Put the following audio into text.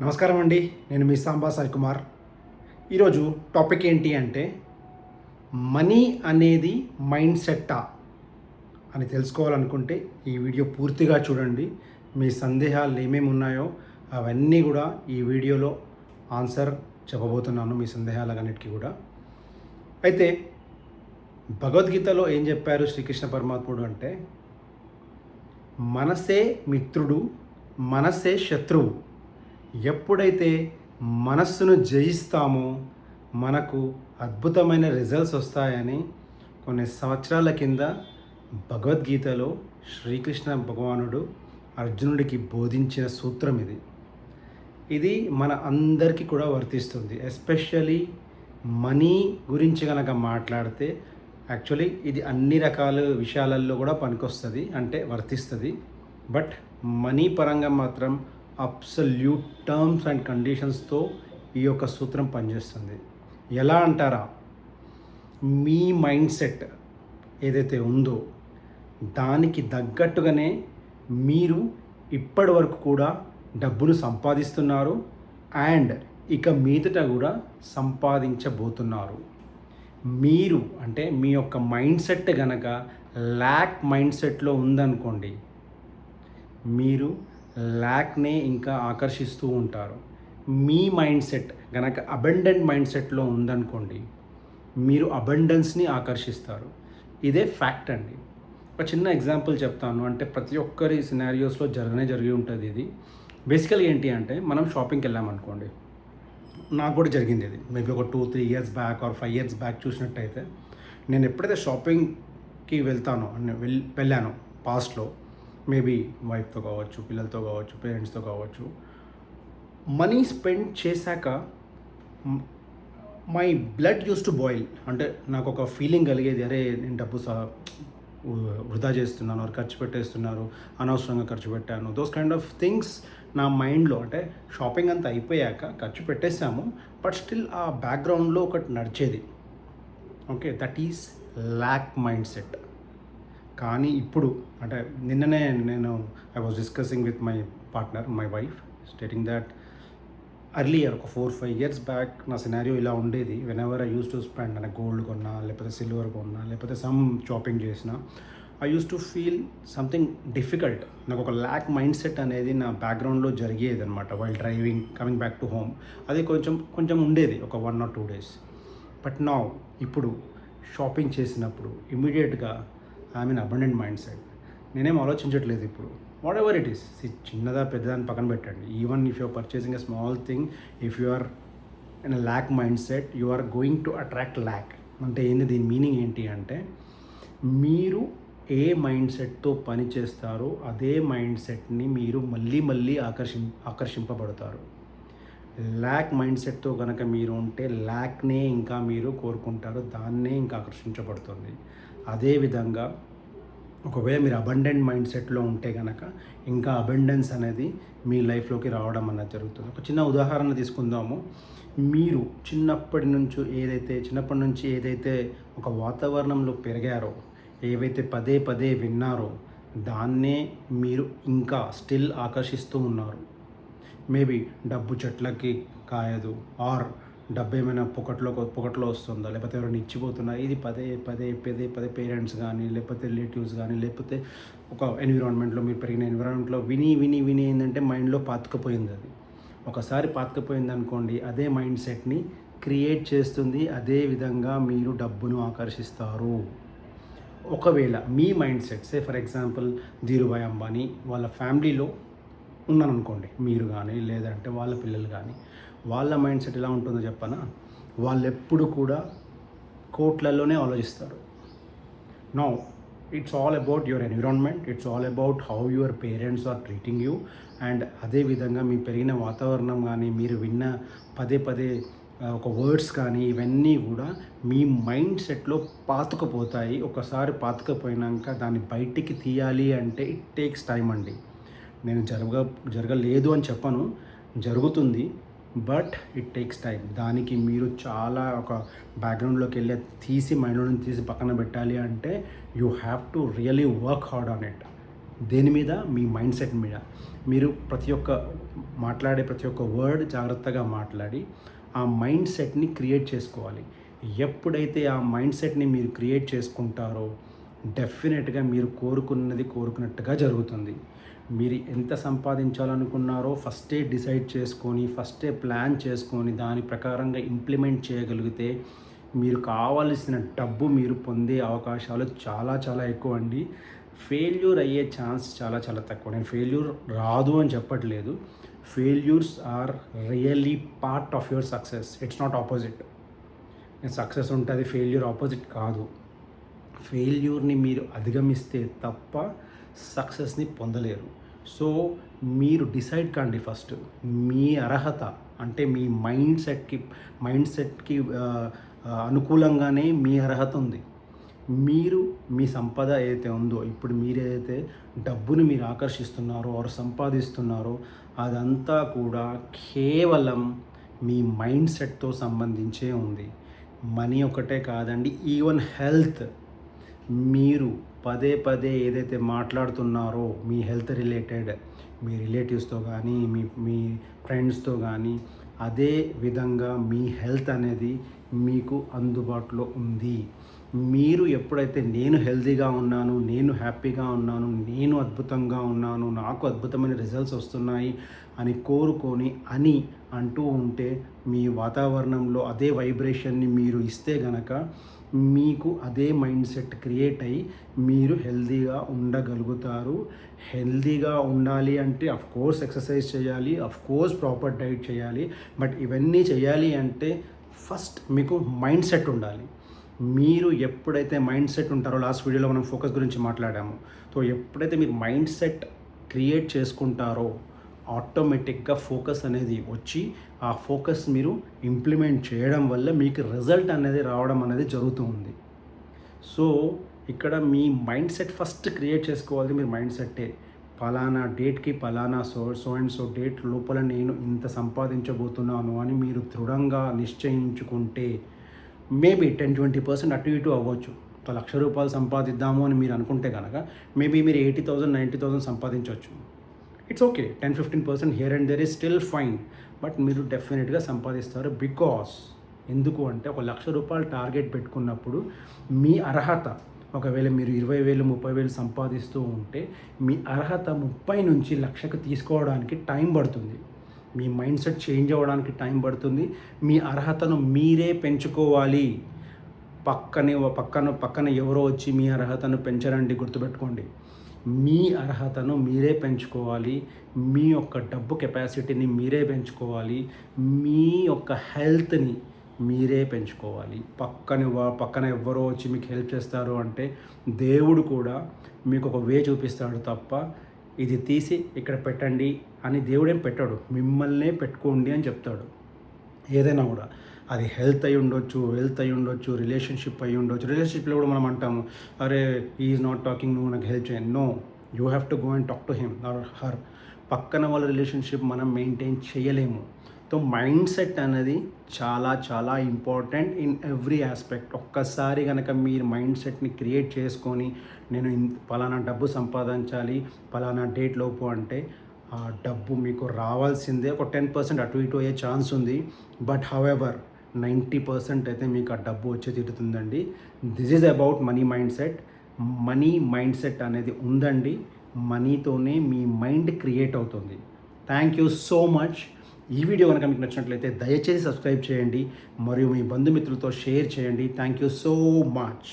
నమస్కారం అండి. నేను మీ సాంబా సాయి కుమార్. ఈరోజు టాపిక్ ఏంటి అంటే మనీ అనేది మైండ్ సెట్టా అని తెలుసుకోవాలనుకుంటే ఈ వీడియో పూర్తిగా చూడండి. మీ సందేహాలు ఏమేమి ఉన్నాయో అవన్నీ కూడా ఈ వీడియోలో ఆన్సర్ చెప్పబోతున్నాను, మీ సందేహాలన్నిటికీ కూడా. అయితే భగవద్గీతలో ఏం చెప్పారు శ్రీకృష్ణ పరమాత్ముడు అంటే, మనసే మిత్రుడు, మనసే శత్రువు. ఎప్పుడైతే మనస్సును జయిస్తామో మనకు అద్భుతమైన రిజల్ట్స్ వస్తాయని కొన్ని సంవత్సరాల కింద భగవద్గీతలో శ్రీకృష్ణ భగవానుడు అర్జునుడికి బోధించిన సూత్రం ఇది. ఇది మన అందరికీ కూడా వర్తిస్తుంది. ఎస్పెషల్లీ మనీ గురించి కనుక మాట్లాడితే యాక్చువల్లీ ఇది అన్ని రకాల విషయాలలో కూడా పనికొస్తుంది, అంటే వర్తిస్తుంది. బట్ మనీ పరంగా మాత్రం అబ్సల్యూట్ టర్మ్స్ అండ్ కండిషన్స్తో ఈ యొక్క సూత్రం పనిచేస్తుంది. ఎలా అంటారా, మీ మైండ్ సెట్ ఏదైతే ఉందో దానికి తగ్గట్టుగానే మీరు ఇప్పటి వరకు కూడా డబ్బును సంపాదిస్తున్నారు అండ్ ఇక మీదట కూడా సంపాదించబోతున్నారు. మీరు అంటే మీ యొక్క మైండ్ సెట్ గనక ల్యాక్ మైండ్ సెట్లో ఉందనుకోండి, మీరు ల్యాక్నే ఇంకా ఆకర్షిస్తూ ఉంటారు. మీ మైండ్ సెట్ కనుక అబండెంట్ మైండ్ సెట్లో ఉందనుకోండి, మీరు అబండెన్స్ని ఆకర్షిస్తారు. ఇదే ఫ్యాక్ట్ అండి. ఒక చిన్న ఎగ్జాంపుల్ చెప్తాను, అంటే ప్రతి ఒక్కరి సినారియోస్లో జరిగి ఉంటుంది ఇది. బేసికల్గా ఏంటి అంటే, మనం షాపింగ్కి వెళ్ళామనుకోండి, నాకు కూడా జరిగింది ఇది. మేబీ ఒక 2-3 years back or 5 years back చూసినట్టయితే, నేను ఎప్పుడైతే షాపింగ్కి వెళ్ళాను పాస్ట్లో, మేబీ వైఫ్తో కావచ్చు, పిల్లలతో కావచ్చు, పేరెంట్స్తో కావచ్చు, మనీ స్పెండ్ చేశాక my blood use to boil. అంటే నాకు ఒక ఫీలింగ్ కలిగేది, అరే నేను డబ్బు వృధా చేస్తున్నాను, ఖర్చు పెట్టేస్తున్నారు, అనవసరంగా ఖర్చు పెట్టాను, దోస్ కైండ్ ఆఫ్ థింగ్స్ నా మైండ్లో. అంటే షాపింగ్ అంతా అయిపోయాక ఖర్చు పెట్టేశాము, బట్ స్టిల్ ఆ బ్యాక్గ్రౌండ్లో ఒకటి నడిచేది. Okay, that is lakh mind set. కానీ ఇప్పుడు అంటే నిన్ననే నేను I was discussing with my partner, my wife, stating that earlier ఒక 4-5 ఇయర్స్ బ్యాక్ నా సినారియో ఇలా ఉండేది. When ever I use to spend, అంటే గోల్డ్ కొన్నా, లేకపోతే సిల్వర్ కొన్నా, లేకపోతే సమ్ షాపింగ్ చేసినా, I use to feel something difficult. నాకు ఒక ల్యాక్ మైండ్ సెట్ అనేది నా బ్యాక్గ్రౌండ్లో జరిగేది అనమాట. While driving, coming back to home, అది కొంచెం ఉండేది ఒక 1 or 2 days. బట్ నౌ ఇప్పుడు షాపింగ్ చేసినప్పుడు ఇమీడియట్గా I mean abundant mind set. నేనేం ఆలోచించట్లేదు ఇప్పుడు. వాట్ ఎవర్ ఇట్ ఈస్, చిన్నదా పెద్దదాన్ని పక్కన పెట్టండి. Even if you are purchasing a small thing, if you are in a lack mindset, you are going to attract lack. అంటే ఏంది, దీని మీనింగ్ ఏంటి అంటే, మీరు ఏ మైండ్ సెట్తో పని చేస్తారో అదే మైండ్ సెట్ని మీరు మళ్ళీ ఆకర్షింపబడతారు. ల్యాక్ మైండ్ సెట్తో కనుక మీరు ఉంటే ల్యాక్నే ఇంకా మీరు కోరుకుంటారు, దాన్నే ఇంకా ఆకర్షించబడుతుంది. అదేవిధంగా ఒకవేళ మీరు అబండెంట్ మైండ్ సెట్లో ఉంటే కనుక ఇంకా అబండెన్స్ అనేది మీ లైఫ్లోకి రావడం అన్నది జరుగుతుంది. ఒక చిన్న ఉదాహరణ తీసుకుందాము. మీరు చిన్నప్పటి నుంచి ఏదైతే ఒక వాతావరణంలో పెరిగారో, ఏవైతే పదే విన్నారో, దాన్నే మీరు ఇంకా స్టిల్ ఆకర్షిస్తూ ఉన్నారు. మేబీ డబ్బు చెట్లకి కాయదు, ఆర్ డబ్బు ఏమైనా పొకట్లో వస్తుందా, లేకపోతే ఎవరైనా ఇచ్చిపోతున్నా, ఇది పదే పేరెంట్స్ కానీ, లేకపోతే రిలేటివ్స్ కానీ, లేకపోతే ఒక ఎన్విరాన్మెంట్లో, మీరు పెరిగిన ఎన్విరాన్మెంట్లో విని ఏంటంటే మైండ్లో పాతుకుపోయింది. అది ఒకసారి పాతుకుపోయింది అనుకోండి, అదే మైండ్ సెట్ని క్రియేట్ చేస్తుంది. అదే విధంగా మీరు డబ్బును ఆకర్షిస్తారు. ఒకవేళ మీ mindset, say for example Dhirubhai Ambani వాళ్ళ ఫ్యామిలీలో ఉన్నారనుకోండి, మీరు కానీ లేదంటే వాళ్ళ పిల్లలు కానీ, వాళ్ళ మైండ్ సెట్ ఎలా ఉంటుందో చెప్పనా, వాళ్ళు ఎప్పుడు కూడా కోట్లలోనే ఆలోచిస్తారు. No, it's all about your environment, it's all about how your parents are treating you. And అదేవిధంగా మీ పెరిగిన వాతావరణం కానీ, మీరు విన్న పదే ఒక వర్డ్స్ కానీ, ఇవన్నీ కూడా మీ మైండ్ సెట్లో పాతుకుపోతాయి. ఒకసారి పాతుకుపోయినాక దాన్ని బయటికి తీయాలి అంటే ఇట్ టేక్స్ టైం అండి. నేను జరగలేదు అని చెప్పను, జరుగుతుంది, బట్ ఇట్ టేక్స్ టైం. దానికి మీరు చాలా ఒక బ్యాక్గ్రౌండ్లోకి వెళ్ళి తీసి మైండ్లో నుంచి తీసి పక్కన పెట్టాలి అంటే you have to really work hard on it. దేని మీద? మీ మైండ్ సెట్ మీద. మీరు మాట్లాడే ప్రతి ఒక్క వర్డ్ జాగ్రత్తగా మాట్లాడి ఆ మైండ్ సెట్ని క్రియేట్ చేసుకోవాలి. ఎప్పుడైతే ఆ మైండ్ సెట్ని మీరు క్రియేట్ చేసుకుంటారో డెఫినెట్గా మీరు కోరుకున్నట్టుగా జరుగుతుంది. మీరు ఎంత సంపాదించాలనుకున్నారో ఫస్టే డిసైడ్ చేసుకొని, ఫస్టే ప్లాన్ చేసుకొని దాని ప్రకారంగా ఇంప్లిమెంట్ చేయగలిగితే మీరు కావలసిన డబ్బు మీరు పొందే అవకాశాలు చాలా చాలా ఎక్కువ అండి. ఫెయిల్యూర్ అయ్యే ఛాన్స్ చాలా చాలా తక్కువ. నేను ఫెయిల్యూర్ రాదు అని చెప్పట్లేదు. Failures are really part of your success. It's not opposite. Success ఉంటుంది, ఫెయిల్యూర్ ఆపోజిట్ కాదు. ఫెయిల్యూర్ని మీరు అధిగమిస్తే తప్ప సక్సెస్ని పొందలేరు. సో మీరు డిసైడ్ కండి ఫస్ట్. మీ అర్హత అంటే మీ మైండ్ సెట్కి అనుకూలంగానే మీ అర్హత ఉంది. మీరు మీ సంపద ఏదైతే ఉందో, ఇప్పుడు మీరేదైతే డబ్బుని మీరు ఆకర్షిస్తున్నారో ఆర్ సంపాదిస్తున్నారో అదంతా కూడా కేవలం మీ మైండ్ సెట్తో సంబంధించే ఉంది. మనీ ఒకటే కాదండి, ఈవెన్ హెల్త్. మీరు పదే పదే ఏదైతే మాట్లాడుతున్నారో మీ హెల్త్ రిలేటెడ్, మీ రిలేటివ్స్తో కానీ మీ ఫ్రెండ్స్తో కానీ, అదే విధంగా మీ హెల్త్ అనేది మీకు అందుబాటులో ఉంది. మీరు ఎప్పుడైతే నేను హెల్తీగా ఉన్నాను, నేను హ్యాపీగా ఉన్నాను, నేను అద్భుతంగా ఉన్నాను, నాకు అద్భుతమైన రిజల్ట్స్ వస్తున్నాయి అని కోరుకొని అంటూ ఉంటే మీ వాతావరణంలో అదే వైబ్రేషన్ని మీరు ఇస్తే గనక మీకు అదే మైండ్ సెట్ క్రియేట్ అయ్యి మీరు హెల్తీగా ఉండగలుగుతారు. హెల్తీగా ఉండాలి అంటే అఫ్కోర్స్ ఎక్సర్సైజ్ చేయాలి, అఫ్కోర్స్ ప్రాపర్ డైట్ చేయాలి. బట్ ఇవన్నీ చేయాలి అంటే ఫస్ట్ మీకు మైండ్ సెట్ ఉండాలి. మీరు ఎప్పుడైతే మైండ్ సెట్ ఉంటారో, లాస్ట్ వీడియోలో మనం ఫోకస్ గురించి మాట్లాడాము. సో ఎప్పుడైతే మీరు మైండ్ సెట్ క్రియేట్ చేసుకుంటారో ఆటోమేటిక్గా ఫోకస్ అనేది వచ్చి ఆ ఫోకస్ మీరు ఇంప్లిమెంట్ చేయడం వల్ల మీకు రిజల్ట్ అనేది రావడం అనేది జరుగుతూ ఉంది. సో ఇక్కడ మీ మైండ్ సెట్ ఫస్ట్ క్రియేట్ చేసుకోవాలి. మీరు మైండ్ సెట్టే పలానా డేట్కి పలానా సో అండ్ సో డేట్ లోపల నేను ఇంత సంపాదించబోతున్నాను అని మీరు దృఢంగా నిశ్చయించుకుంటే మేబీ 10-20% అటు ఇటు అవ్వచ్చు. ₹1,00,000 సంపాదిద్దాము అని మీరు అనుకుంటే కనుక మేబీ మీరు 80,000 90,000 సంపాదించవచ్చు. It's okay. 10-15% here and there is still fine. But మీరు డెఫినెట్గా సంపాదిస్తారు. బికాస్ ఎందుకు అంటే ₹1,00,000 టార్గెట్ పెట్టుకున్నప్పుడు మీ అర్హత, ఒకవేళ మీరు 20,000 30,000 సంపాదిస్తూ ఉంటే మీ అర్హత 30 నుంచి లక్షకు తీసుకోవడానికి టైం పడుతుంది. మీ మైండ్ సెట్ చేంజ్ అవ్వడానికి టైం పడుతుంది. మీ అర్హతను మీరే పెంచుకోవాలి. పక్కన ఎవరో వచ్చి మీ అర్హతను పెంచరండి, గుర్తుపెట్టుకోండి. మీ అర్హతను మీరే పెంచుకోవాలి. మీ యొక్క డబ్బు కెపాసిటీని మీరే పెంచుకోవాలి. మీ యొక్క హెల్త్ని మీరే పెంచుకోవాలి. పక్కన ఎవరో వచ్చి మీకు హెల్ప్ చేస్తారు అంటే దేవుడు కూడా మీకు ఒక వే చూపిస్తాడు తప్ప ఇది తీసి ఇక్కడ పెట్టండి అని దేవుడేం పెట్టాడు. మిమ్మల్నే పెట్టుకోండి అని చెప్తాడు. ఏదైనా కూడా అది హెల్త్ అయి ఉండొచ్చు, వెల్త్ అయి ఉండొచ్చు, రిలేషన్షిప్ అయి ఉండొచ్చు. రిలేషన్షిప్లో కూడా మనం అంటాము, అరే ఈజ్ నాట్ టాకింగ్, నువ్వు నాకు హెల్ప్ చేయండి. No, you have to go and talk to him or her. పక్కన వాళ్ళ రిలేషన్షిప్ మనం మెయింటైన్ చేయలేము. సో మైండ్ సెట్ అనేది చాలా చాలా ఇంపార్టెంట్ ఇన్ ఎవ్రీ ఆస్పెక్ట్. ఒక్కసారి కనుక మీరు మైండ్ సెట్ని క్రియేట్ చేసుకొని నేను పలానా డబ్బు సంపాదించాలి పలానా డేట్ లోపు అంటే ఆ డబ్బు మీకు రావాల్సిందే. ఒక 10% అటు ఇటు అయ్యే ఛాన్స్ ఉంది. బట్ హౌఎవర్ 90% అయితే మీకు ఆ డబ్బు వచ్చి తీరుతుందండి. This is about money mindset. Money mindset అనేది ఉందండి. మనీతోనే మీ మైండ్ క్రియేట్ అవుతుంది. Thank you so much. ఈ వీడియో కనుక మీకు నచ్చినట్లయితే దయచేసి సబ్స్క్రైబ్ చేయండి మరియు మీ బంధుమిత్రులతో షేర్ చేయండి. Thank you so much.